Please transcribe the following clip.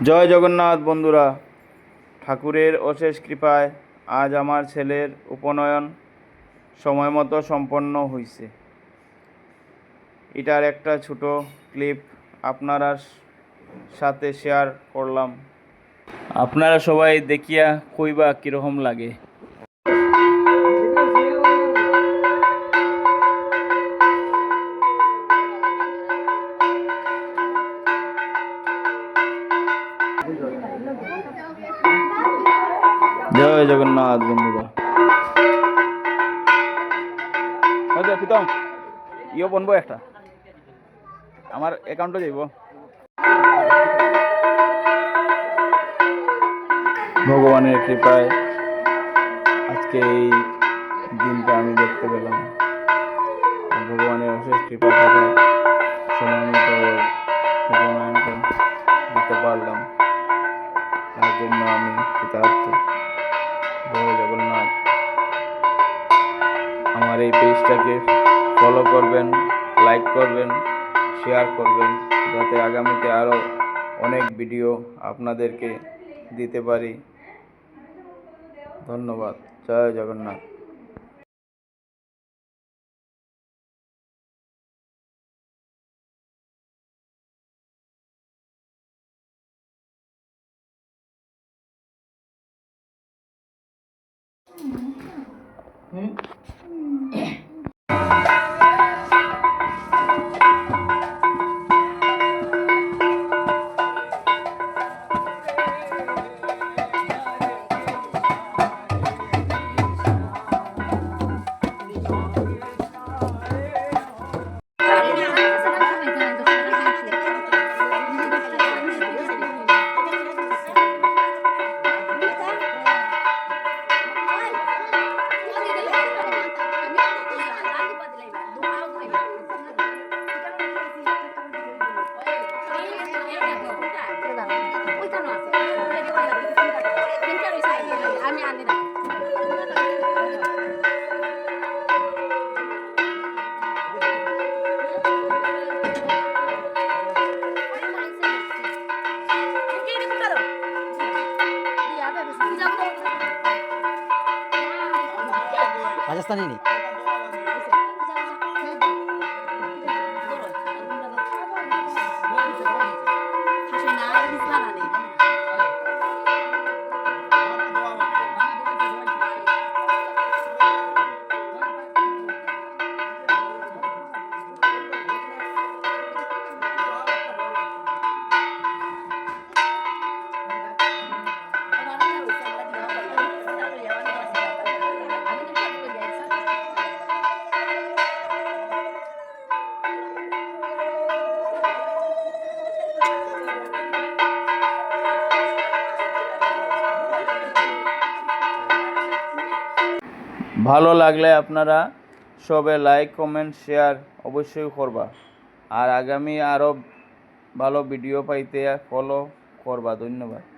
জয় জগন্নাথ বন্ধুরা, ঠাকুরের অশেষ কৃপায় আজ আমার ছেলের উপনয়ন সময়মতো সম্পন্ন হয়েছে। এটার একটা ছোট ক্লিপ আপনারা সাথে শেয়ার করলাম। আপনারা সবাই দেখিয়া কইবা কীরকম লাগে। জয় জগন্নাথ বন্ধুরা। আচ্ছা প্রীতম, ইও বনবো একটা, আমার অ্যাকাউন্টে যাইব। ভগবানের কৃপায় আজকে এই দিনটা আমি দেখতে পেলাম। ভগবানের অশেষ কৃপা থাকায় সময় মতো উপনয়নটা দিতে পারলাম, তার জন্য আমি কৃতার্থ। জয় জগন্নাথ। আমার এই পেজটাকে ফলো করবেন, লাইক করবেন, শেয়ার করবেন, যাতে আগামীতে আরও অনেক ভিডিও আপনাদেরকে দিতে পারি। ধন্যবাদ। জয় জগন্নাথ। राजस्थानी नहीं ভালো লাগলে আপনারা সবে লাইক, কমেন্ট, শেয়ার অবশ্যই করবা। আর আগামী আরও ভালো ভিডিও পাইতে ফলো করবা। ধন্যবাদ।